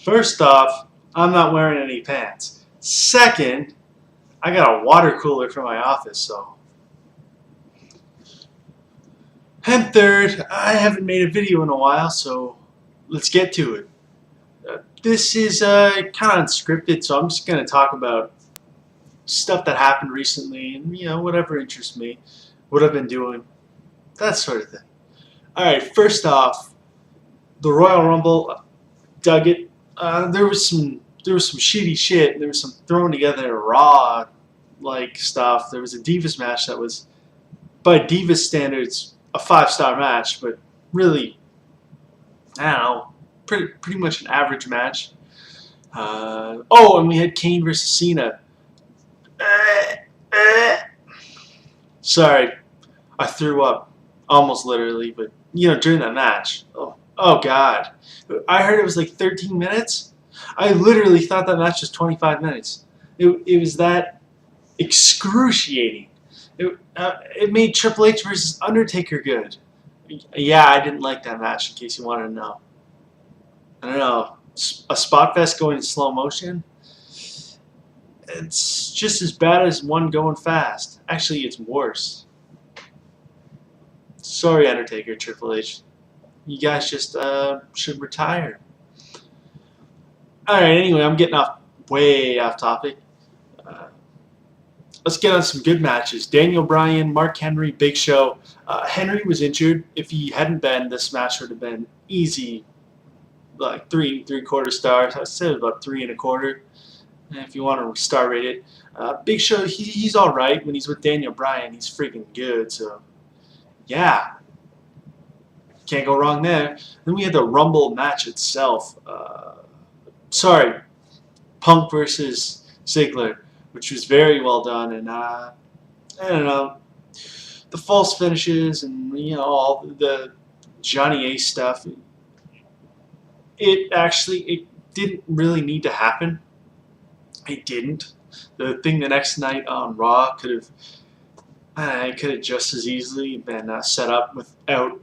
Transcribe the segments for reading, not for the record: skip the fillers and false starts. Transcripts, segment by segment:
First off, I'm not wearing any pants. Second, I got a water cooler for my office, so. And third, I haven't made a video in a while, so let's get to it. This is kind of unscripted, so I'm just going to talk about stuff that happened recently and, whatever interests me, what I've been doing, that sort of thing. Alright, first off, the Royal Rumble, dug it. There was some shitty shit. There was some thrown together Raw like stuff. There was a Divas match that was, by Divas standards, a 5-star match, but really, I don't know, pretty much an average match. And we had Kane versus Cena. Sorry, I threw up, almost literally, but during that match. Oh God, I heard it was like 13 minutes. I literally thought that match was 25 minutes. It was that excruciating. It made Triple H versus Undertaker good. Yeah, I didn't like that match, in case you wanted to know. I don't know. A spot fest going in slow motion? It's just as bad as one going fast. Actually, it's worse. Sorry, Undertaker, Triple H. You guys just should retire. Alright, anyway, I'm getting way off topic. Let's get on some good matches. Daniel Bryan, Mark Henry, Big Show. Henry was injured. If he hadn't been, this match would have been easy, like 3.75 stars. I said about 3.25. If you want to star rate it. Big Show, he's all right when he's with Daniel Bryan. He's freaking good. So, yeah, can't go wrong there. Then we had the Rumble match itself. Punk versus Ziggler, which was very well done, and I don't know, the false finishes and all the Johnny Ace stuff. It didn't really need to happen. It didn't. The thing the next night on Raw could have just as easily been set up without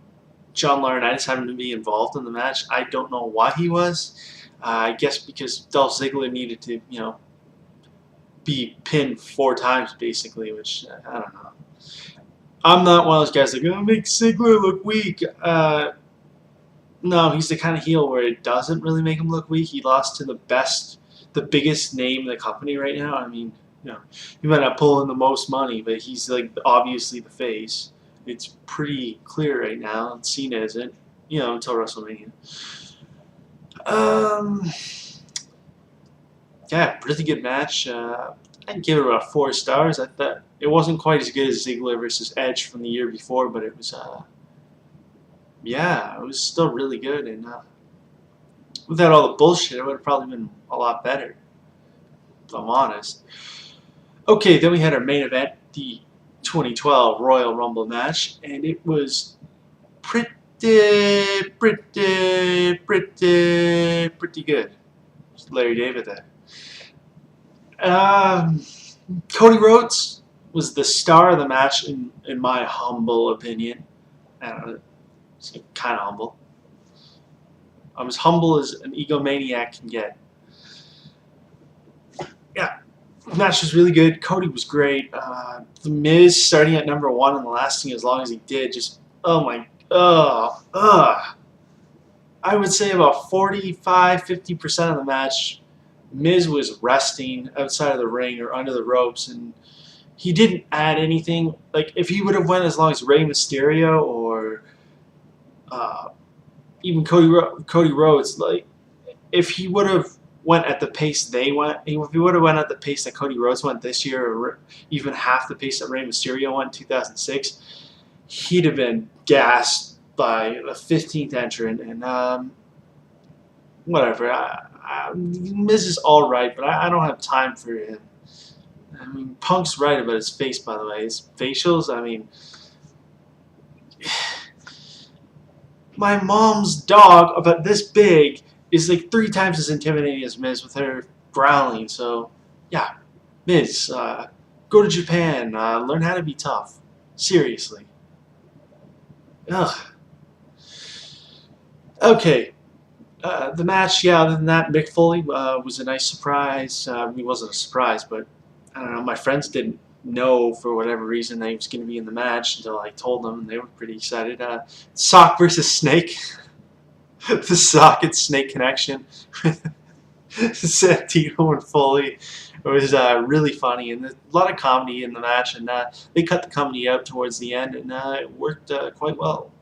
John Laurinaitis having to be involved in the match. I don't know why he was. I guess because Dolph Ziggler needed to, be pinned 4 times basically, which I don't know. I'm not one of those guys like, oh, make Ziggler look weak. No, he's the kind of heel where it doesn't really make him look weak. He lost to the biggest name in the company right now. I mean, he might not pull in the most money, but he's like obviously the face. It's pretty clear right now. And Cena isn't, until WrestleMania. Yeah, really good match. I'd give it about 4 stars. I thought it wasn't quite as good as Ziggler versus Edge from the year before, but it was, yeah, it was still really good. And without all the bullshit, it would have probably been a lot better, if I'm honest. Okay, then we had our main event, the 2012 Royal Rumble match, and it was pretty good. Larry David there. Cody Rhodes was the star of the match in my humble opinion. I don't know, it's kind of humble. I'm as humble as an egomaniac can get. Yeah, the match was really good. Cody was great. The Miz starting at number 1 and lasting as long as he did, just I would say about 45–50% of the match, Miz was resting outside of the ring or under the ropes, and he didn't add anything. Like, if he would have went as long as Rey Mysterio or even Cody Rhodes, like, if he would have went at the pace they went, if he would have went at the pace that Cody Rhodes went this year, or even half the pace that Rey Mysterio went in 2006, he'd have been gassed by the 15th entrant, and whatever. Miz is all right, but I don't have time for him. I mean, Punk's right about his face, by the way. His facials, I mean, my mom's dog, about this big, is like 3 times as intimidating as Miz with her growling. So, yeah, Miz, go to Japan, learn how to be tough. Seriously. Ugh. Okay. The match, yeah, other than that, Mick Foley was a nice surprise. He wasn't a surprise, but I don't know, my friends didn't know for whatever reason that he was going to be in the match until I told them, and they were pretty excited. Sock versus Snake. The Sock and Snake connection. Santino and Foley. It was really funny, and a lot of comedy in the match, and they cut the comedy out towards the end, and it worked quite well.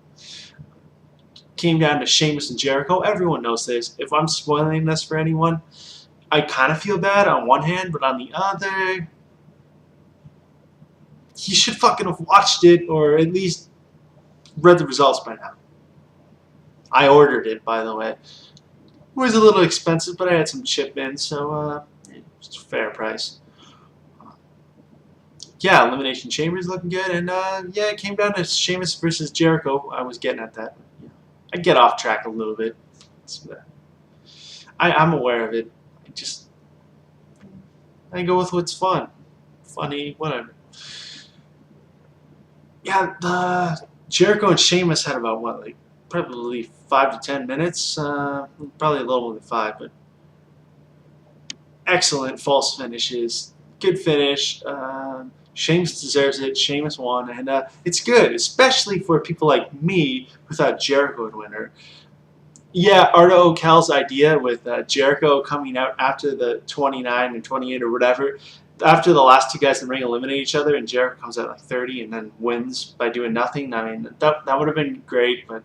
Came down to Sheamus and Jericho. Everyone knows this. If I'm spoiling this for anyone, I kind of feel bad on one hand, but on the other, you should fucking have watched it, or at least read the results by now. I ordered it, by the way. It was a little expensive, but I had some chip in, so it's a fair price. Yeah, Elimination Chamber is looking good, and yeah, it came down to Sheamus versus Jericho. I was getting at that. I get off track a little bit. I'm aware of it. I go with what's fun, funny, whatever. Yeah, the Jericho and Sheamus had about what, like probably 5 to 10 minutes, probably a little more than 5, but excellent false finishes, good finish. Sheamus deserves it. Sheamus won, and it's good, especially for people like me who thought Jericho would win her. Yeah, Arto O'Cal's idea with Jericho coming out after the 29 and 28 or whatever, after the last two guys in the ring eliminate each other, and Jericho comes out like 30 and then wins by doing nothing. I mean, that would have been great, but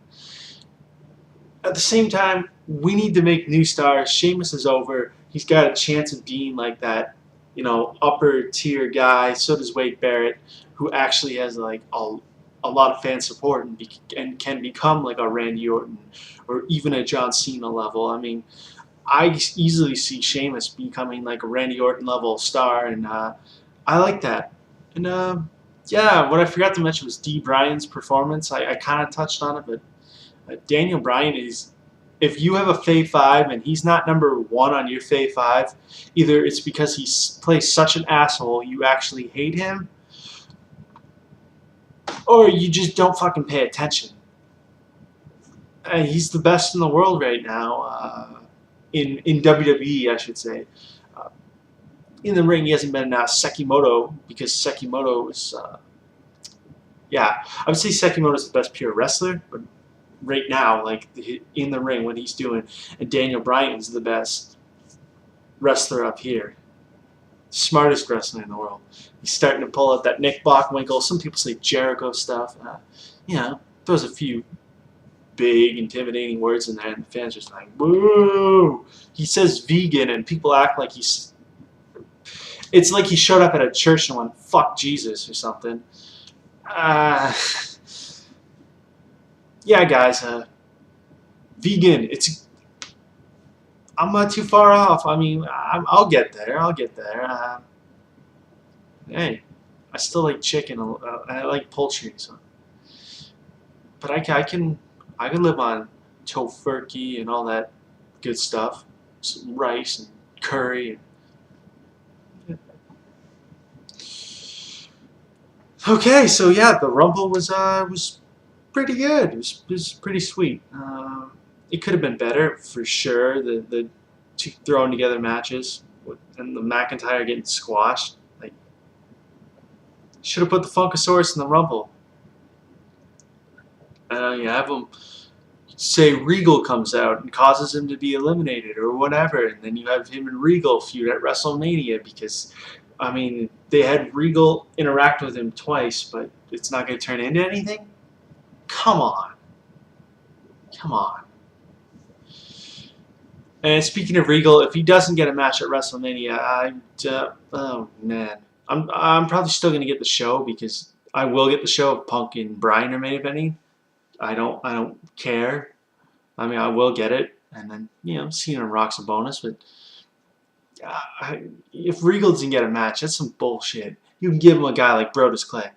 at the same time, we need to make new stars. Sheamus is over. He's got a chance of being like that, you know, upper tier guy. So does Wade Barrett, who actually has like a lot of fan support and can become like a Randy Orton or even a John Cena level. I mean, I easily see Sheamus becoming like a Randy Orton level star, and I like that. And yeah, what I forgot to mention was Bryan's performance. I kind of touched on it, but Daniel Bryan is, if you have a Fave 5 and he's not number 1 on your Fave 5, either it's because he plays such an asshole you actually hate him, or you just don't fucking pay attention. He's the best in the world right now, in WWE, I should say. In the ring, he hasn't been Sekimoto, because Sekimoto is, yeah, I would say Sekimoto is the best pure wrestler, but right now, like in the ring, what he's doing, and Daniel Bryan is the best wrestler up here. Smartest wrestler in the world. He's starting to pull out that Nick Bockwinkel. Some people say Jericho stuff. You know, throws a few big, intimidating words in there, and the fans are just like, "Woo!" He says vegan, and people act like he's. It's like he showed up at a church and went, "Fuck Jesus" or something. Yeah, guys. Vegan. I'm not too far off. I mean, I'll get there. I'll get there. Hey, I still like chicken. I like poultry, so. But I can live on tofurkey and all that good stuff, some rice and curry. Okay, so yeah, the Rumble was pretty good. It was pretty sweet. It could have been better for sure. The two thrown together matches and the McIntyre getting squashed. Like, should have put the Funkasaurus in the Rumble. You have him, say Regal comes out and causes him to be eliminated or whatever, and then you have him and Regal feud at WrestleMania because, I mean, they had Regal interact with him twice, but it's not going to turn into anything? Come on. Come on. And speaking of Regal, if he doesn't get a match at WrestleMania, oh man, I'm probably still going to get the show because I will get the show if Punk and Bryan are main eventing. I don't care. I mean, I will get it, and then Cena and Rock's a bonus. But if Regal doesn't get a match, that's some bullshit. You can give him a guy like Brodus Clay.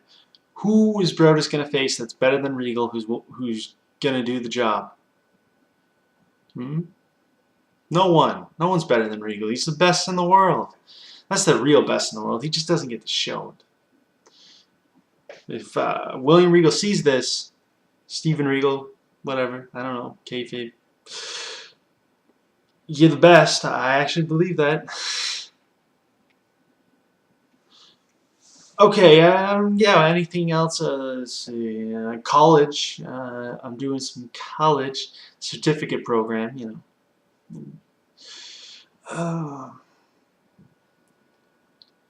Who is Brodus gonna face that's better than Regal? Who's gonna do the job? No one. No one's better than Regal. He's the best in the world. That's the real best in the world. He just doesn't get to show it. If William Regal sees this, Steven Regal, whatever, I don't know, kayfabe. You're the best. I actually believe that. Okay, yeah, anything else? Let's see, college. I'm doing some college certificate program, you know. Uh,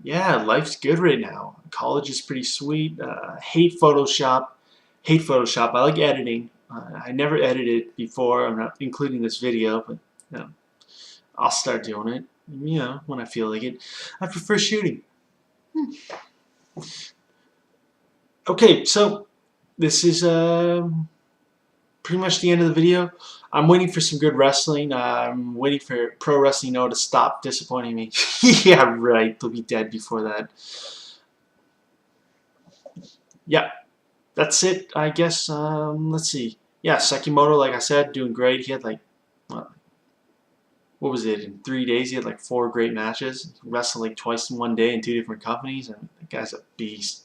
yeah, life's good right now. College is pretty sweet. Hate Photoshop. Hate Photoshop. I like editing. I never edited before. I'm not including this video, but you know, I'll start doing it, you know, when I feel like it. I prefer shooting. Okay, so this is pretty much the end of the video. I'm waiting for some good wrestling. I'm waiting for Pro Wrestling Noah to stop disappointing me. Yeah, right. They'll be dead before that. Yeah, that's it, I guess. Let's see. Yeah, Sekimoto, like I said, doing great. He had like, what was it, in 3 days? He had like 4 great matches. He wrestled like twice in one day in 2 different companies. And the guy's a beast.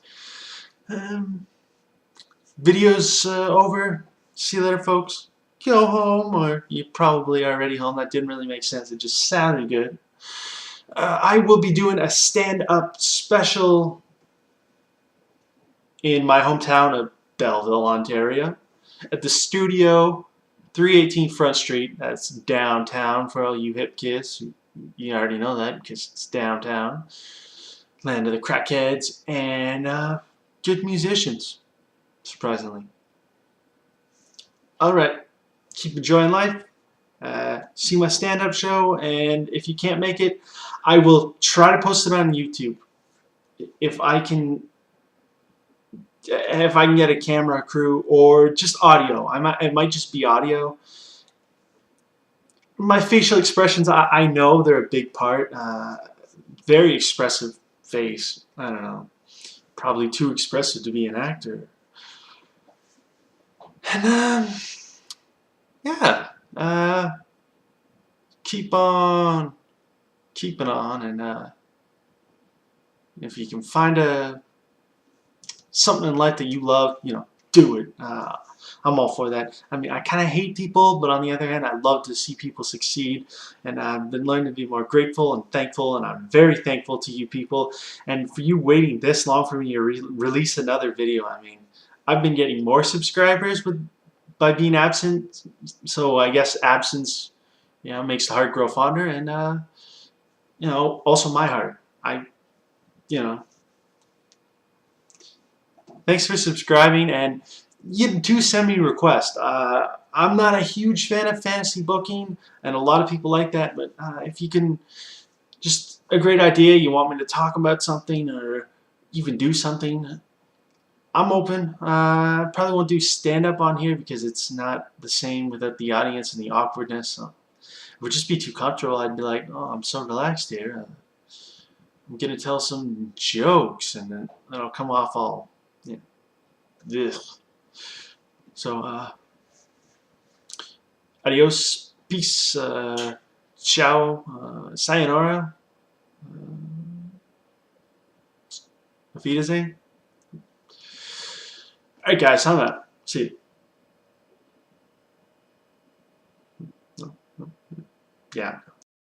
Video's over. See you later, folks. Go home, or you're probably already home. That didn't really make sense. It just sounded good. I will be doing a stand-up special in my hometown of Belleville, Ontario, at the Studio, 318 Front Street. That's downtown for all you hip kids. You already know that because it's downtown. Land of the crackheads and good musicians, surprisingly. Alright, keep enjoying life. See my stand-up show, and if you can't make it, I will try to post it on YouTube. If I can get a camera crew or just audio. It might just be audio. My facial expressions, I know they're a big part. Very expressive face. I don't know. Probably too expressive to be an actor. And yeah, keep on keeping on, and if you can find something in life that you love, you know, do it. I'm all for that. I mean, I kind of hate people, but on the other hand, I love to see people succeed. And I've been learning to be more grateful and thankful, and I'm very thankful to you people. And for you waiting this long for me to release another video, I mean, I've been getting more subscribers by being absent. So I guess absence, you know, makes the heart grow fonder, and you know, also my heart. You know. Thanks for subscribing, and you do send me requests. I'm not a huge fan of fantasy booking, and a lot of people like that, but if you can, just a great idea, you want me to talk about something or even do something, I'm open. I probably won't do stand-up on here because it's not the same without the audience and the awkwardness. So it would just be too comfortable. I'd be like, oh, I'm so relaxed here. I'm going to tell some jokes, and then it'll come off all... Yeah. Ugh. So, adios, peace, ciao, sayonara, auf Wiedersehen. Alright guys, I'm out. See you. Yeah.